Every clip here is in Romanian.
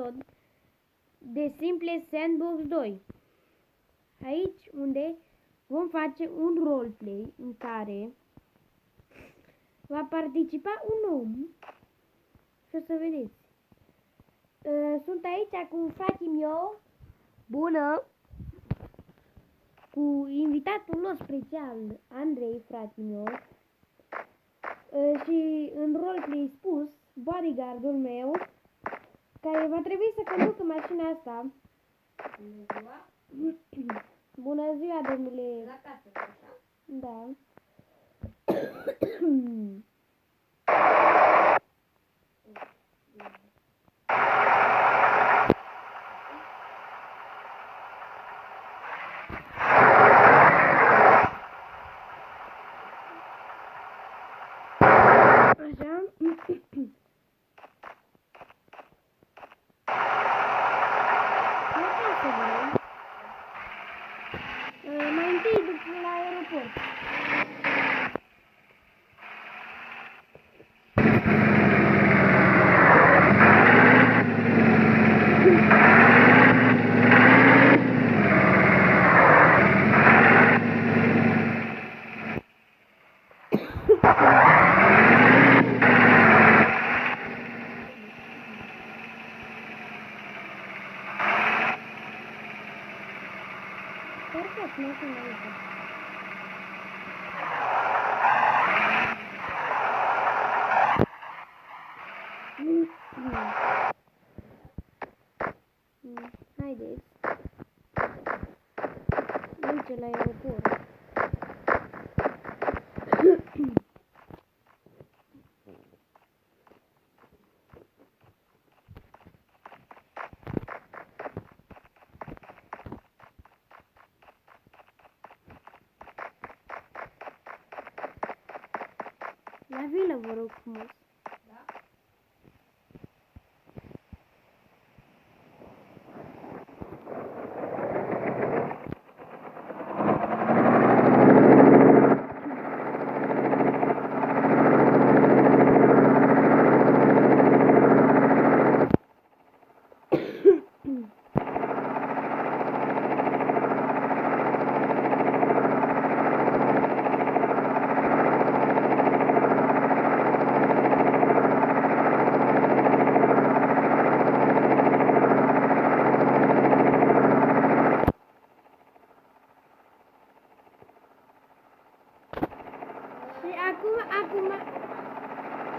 episod de Simple Sandbox 2. Aici unde vom face un roleplay în care va participa un om și o să vedeți. Sunt aici cu fratele meu, bună, cu invitatul nostru special, Andrei, fratele meu, și în roleplay spus, bodyguardul meu, care va trebui să conducă mașina asta. Bună ziua! Bună ziua, domnule. La casă, așa? Da. Așa. La casă, vrem. Mai întâi după la aeroport. Perfect, nu sunt aici. Haideți. Duce la aeroport. La vilă, vă rog frumos. Da?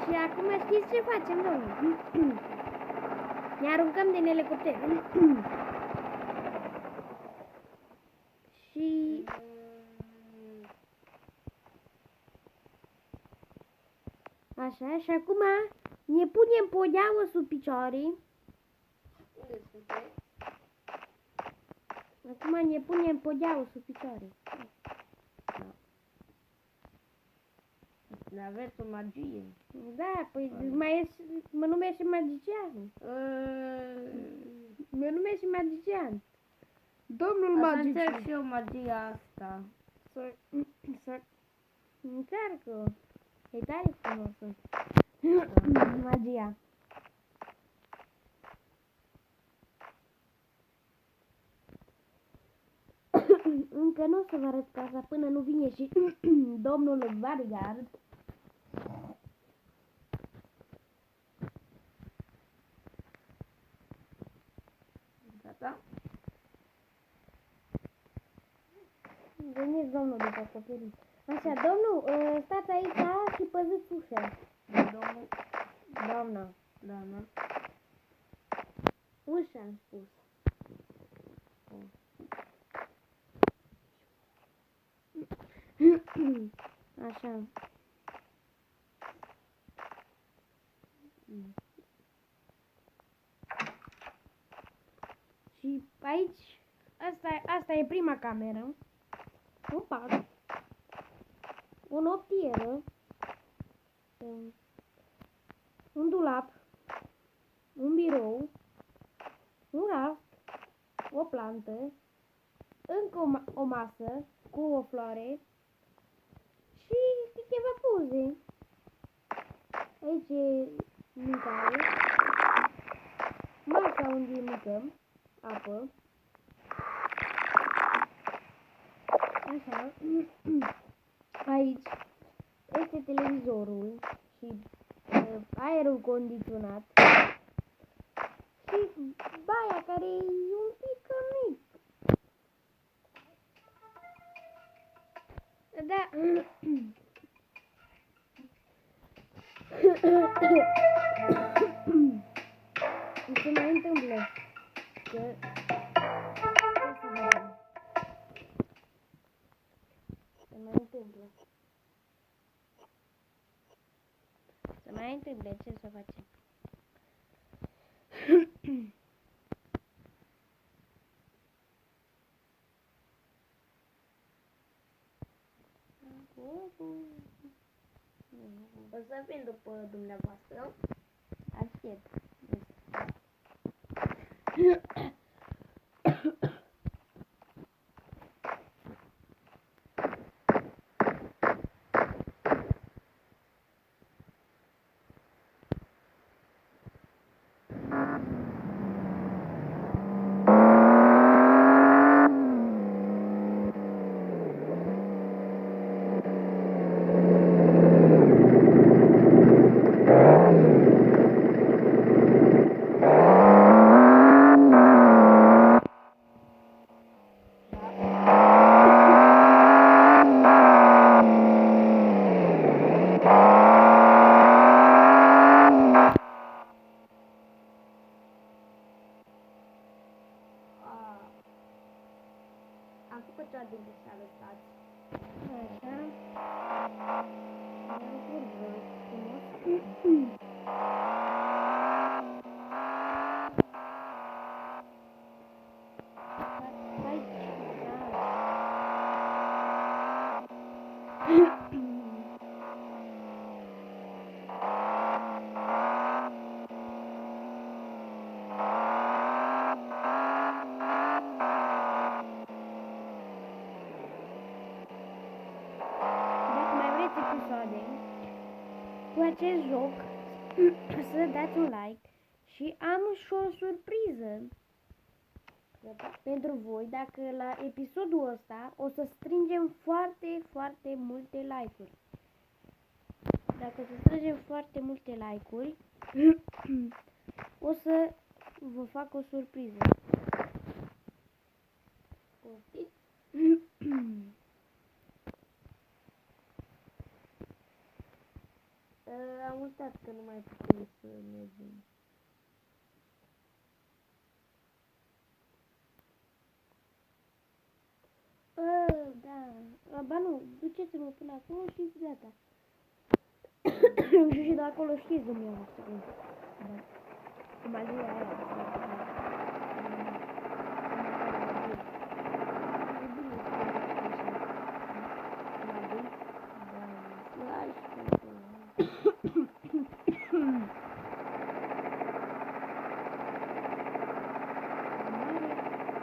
Și acum știți ce facem, domnule? Ne aruncăm din elicopter. Și așa, și acum ne punem podeaua sub picioare. Unde sunteți? Acum ne punem podeaua sub picioare. Aveți o magie. Da, păi mă numește magician. Mă numește magician. Domnul Așa magician. încerc și eu magia asta. Să încearcă. E tare frumoasă. Magia. Încă nu o să vă arăt casa până nu vine și domnul bodyguard. Gata? Veniți, domnul, după acoperiș. Așa, domnul, stați aici și păziți ușa. Domnul? Doamna. Doamna? Ușa, am spus. Așa. Și aici, asta e prima cameră. Un pat. O noptieră. Un dulap. Un birou. Un raft. O plantă. Încă o masă cu o floare. Și câteva poze. Aici e mâncare. Masa unde mâncăm apă. Așa. Aici este televizorul și aerul condiționat și baia care e un pic mic. Da. Mi se mai întâmplă că se mai întâmplă, ce să facem? O să vin după dumneavoastră. Aștept. Am făcut cea din greșeală, stați. Așa. Mi-am pus frumos. Dacă mai vreți episoade cu acest joc, să dați un like și am și o surpriză pentru voi. Dacă la episodul ăsta o să strângem foarte, foarte multe like-uri. Dacă să strângem foarte multe like-uri, o să vă fac o surpriză. Am uitat că nu mai putem să mergem. Da. Ba nu, duceți-mă până acolo și gata. Și de acolo știți dumneavoastră. Da. Cum a zis aia.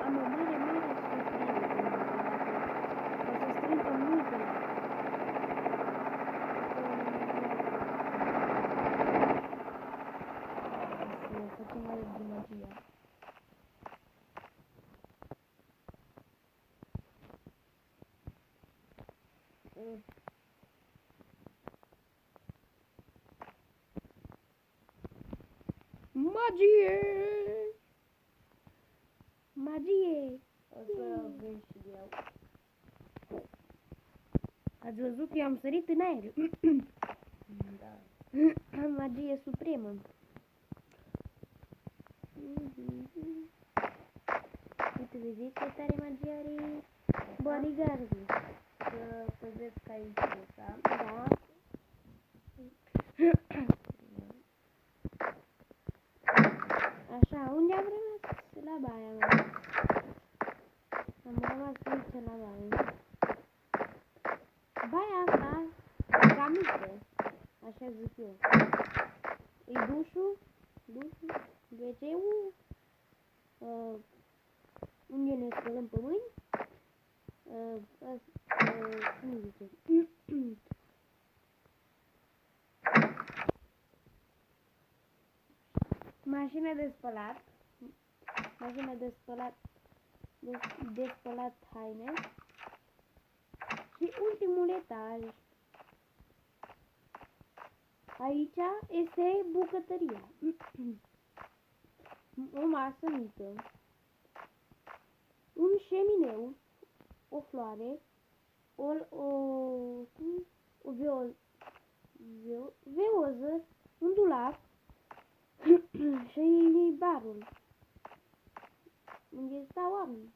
Am o mare, mare surpriză pentru voi. Dacă o să strângem multe like. Să facem alături de magia. Magie! Magie! O să vin și eu. Ați văzut că eu am sărit în aer. Da. Am magie supremă. Uite, vedeți ce tare magie are bodyguardul. Să păzesc aici, da? Da. Așa, unde am rămas? La baia mea. Am rămas aici la baie. Baia asta e cam mică, așa zic eu. E dușul, WC-ul, unde ne spălăm pe mâini, cum zice? Mașina de spălat, mașina de spălat haine. Și ultimul etaj. Aici este bucătăria. O masă mică. Un șemineu. O floare. O veoză. Un dulap. Și barul. Unde stau oameni.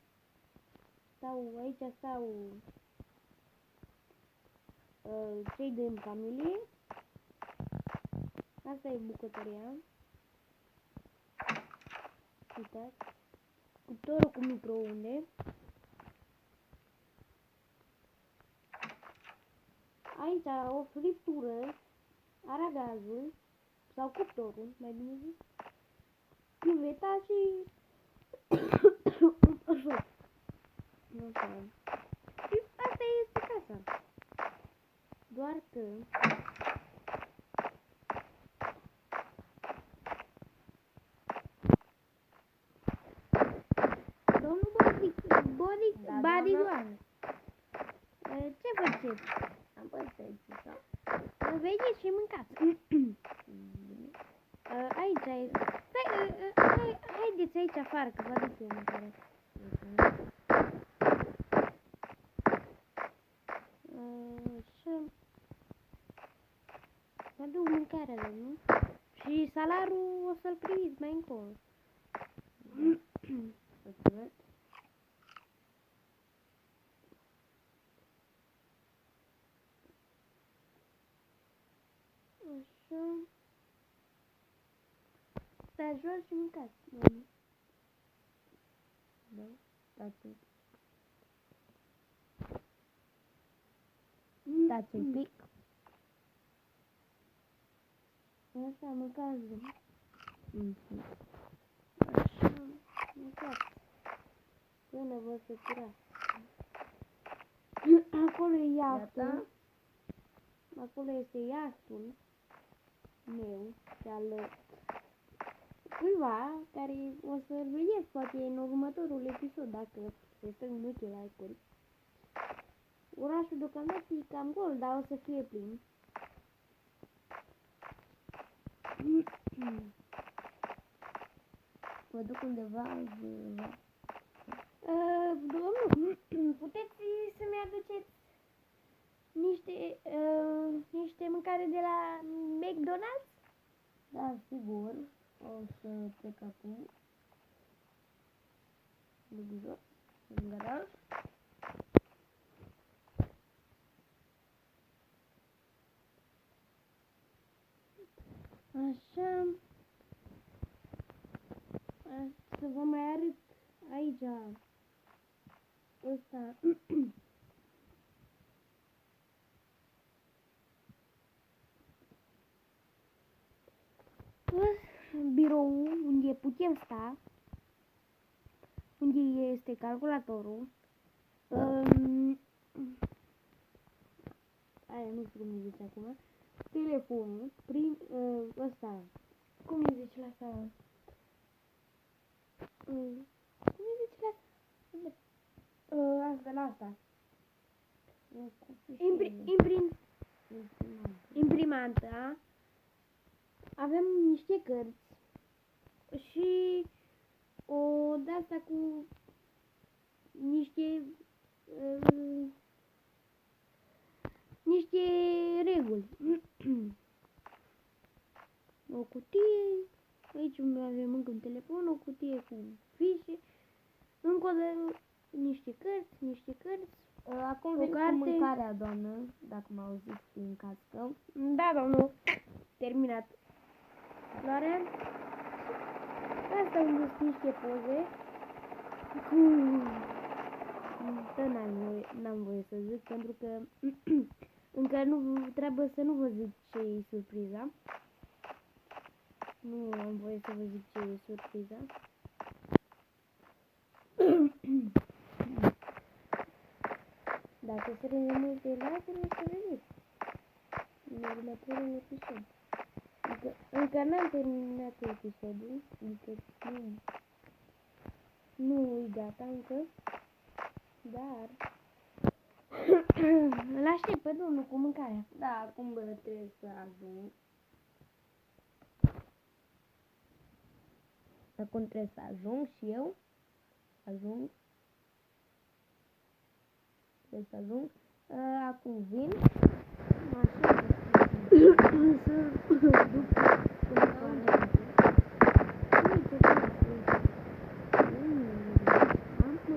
Aici stau cei din familie. Asta e bucătăria. Uitați. Cuptorul cu microunde. Aici o friptură. Aragazul. Sau cuptorul, mai bine zis. Chiveta și și asta este casa. Doar că domnul Bodigoan, ce faceți? Am păstrat sau? Veniți și mâncați. Aici e. Haideți aici afară, că vă aduc eu mâncare. Așa. Vă aduc mâncarea, nu? Și salarul o să-l primiți mai încolo. Să văd. Așa. Stați jos și mâncați. Da? Stați. Stați un pic. Așa, mâncați. Așa, mâncați. Până vă săturați. Acolo e iahtul. Acolo este iahtul meu și al cuiva care o să-l vedeți poate în următorul episod dacă se strâng multe like-uri. Orașul deocamdată e cam gol, dar o să fie plin. Mă duc undeva. Domnul, puteți să-mi aduceți niște mâncare de la McDonald's? Da, sigur. O să plec acum. În garaj. Așa. Să vă mai arăt aici. Ăsta. Birou unde putem sta. Unde este calculatorul. Aia nu știu cum îi zice acum. Telefonul. Ăsta. Cum îi zice la asta? Cum îi zice la asta? Asta, la asta. Imprimanta. Avem niște cărți. Și o de-asta cu niște reguli. O cutie, aici avem încă un telefon, o cutie cu fișe, încă niște cărți, Acum vin cu mâncarea, doamnă, dacă m-au auzit în cască. Da, domnul, terminat. Floarea. Asta unde sunt niște poze cu... N-am voie să zic, pentru că încă nu trebuie să nu vă zic ce e surpriza. Nu am voie să vă zic ce e surpriza. Dacă strângem multe like-uri, o să vedeți în următorul episod. Încă n-am terminat episodul, încă nu. Nu e gata încă, dar îl aștept pe domnul cu mâncarea. Da, acum trebuie să ajung. Acum trebuie să ajung și eu. Ajung. Trebuie să ajung. Acum vin. Așa.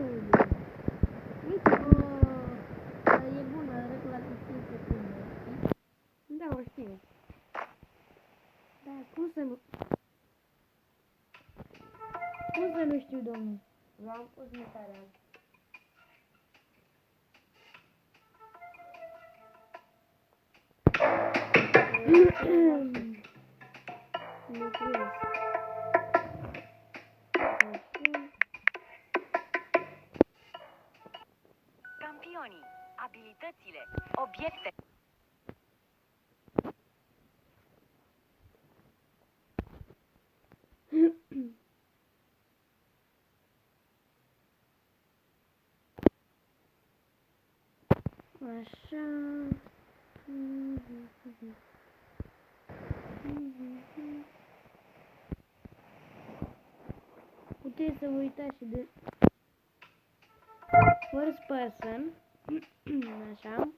E bună, regula de 5 secunde. Da, o știu. Dar cum să nu... Cum să nu știu, domnul? V-am pus mâncarea. Nu cred. Campionii, abilitățile, obiecte. Așa. Puteți să vă uitați și de first person. Așa.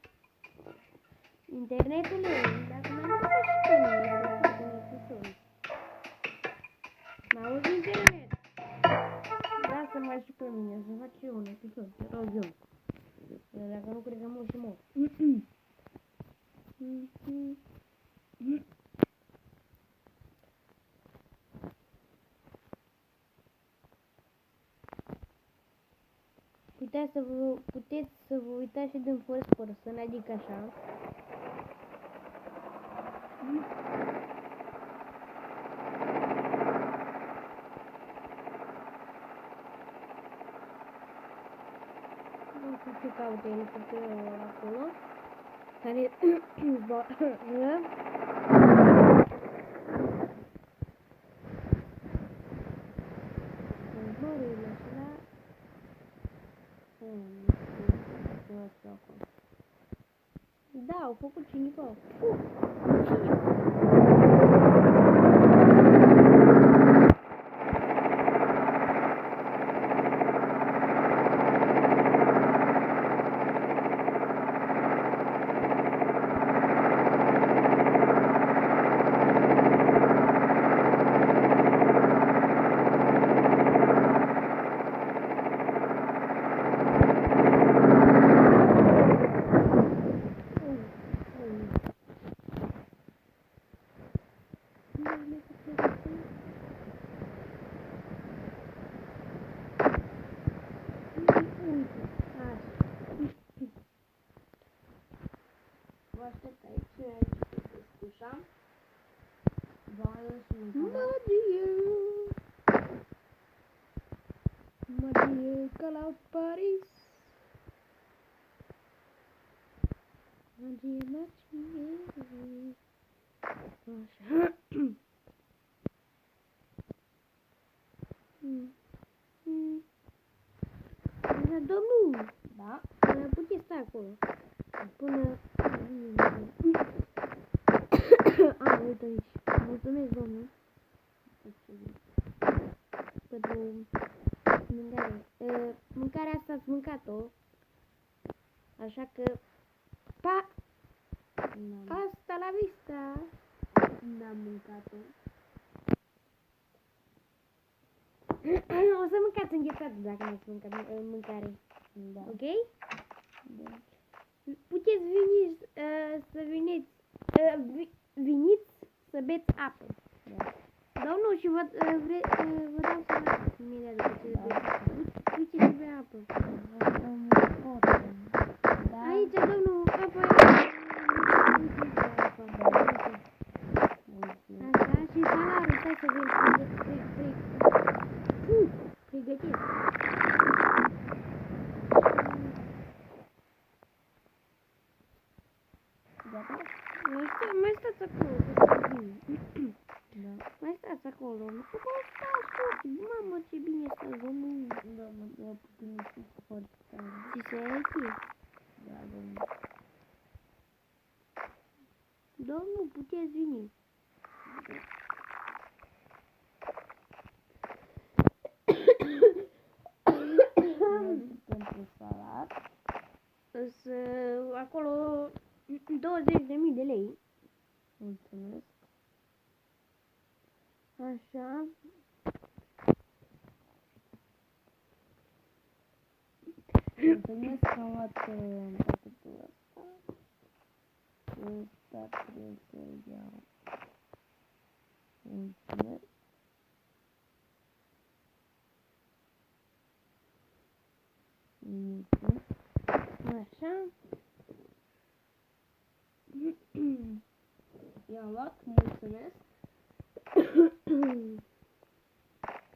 Internetul meu, dacă m-am găsit și pe mine, dacă mi-e mă auzi internet? Da, să mai și pe mine, să fac și eu un episod, te rog eu. Dacă nu cred că mă și mor. Puteți să vă uitați și din first person, adică așa. Nu știu ce caută elicopterul acolo. Care zboară. Zborurile astea. Nu știu acolo. Da, au făcut cineva. Vă aștept aici pe ușa. Mădie ca la Paris. Mădie. Așa. Așa, domnul. Da? Puteți sta acolo. Până... uite aici. Mulțumesc, domnul. Pentru mâncare. Mâncarea asta ați mâncat-o. Așa că... Pa! Asta la vista! N-am mâncat-o. O să mâncați înghețat dacă nu ați mâncat mâncare. Da. Ok? Da. Puteți veniți să beți apă. Da. Domnul, și vă dau să vă imediat după ce beți apă. Uite și bea apă. Da. Aici, domnul, apă. Așa, și salarul, stai să vi-l pregătesc. Gata? Mai stați acolo, că să vin. Da. Mai stați acolo. Nu pot sta sus. ce bine stă domnul. Da, mă, eu puțin foarte tare. Ți se aici? Da, domnul. Domnul, puteți veni. Pentru salat. Să acolo 20.000 de lei. Mulțumesc. Așa. Mulțumesc că am luat pachetul ăsta. Ăsta trebuie să-l iau. Mulțumesc. Mulțumesc. Așa. I-am luat, mulțumesc.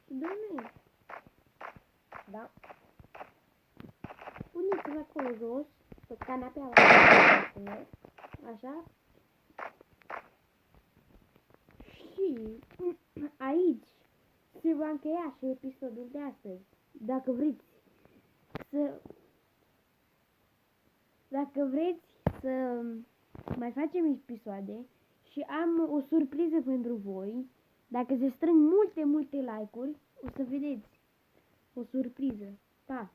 Dom'le, Da. puneți-vă acolo jos, pe canapea. Mulțumesc. Așa. Și aici se va încheia și episodul de astăzi. Dacă vreți să mai facem episoade și am o surpriză pentru voi. Dacă se strâng multe like-uri, o să vedeți o surpriză. Pa!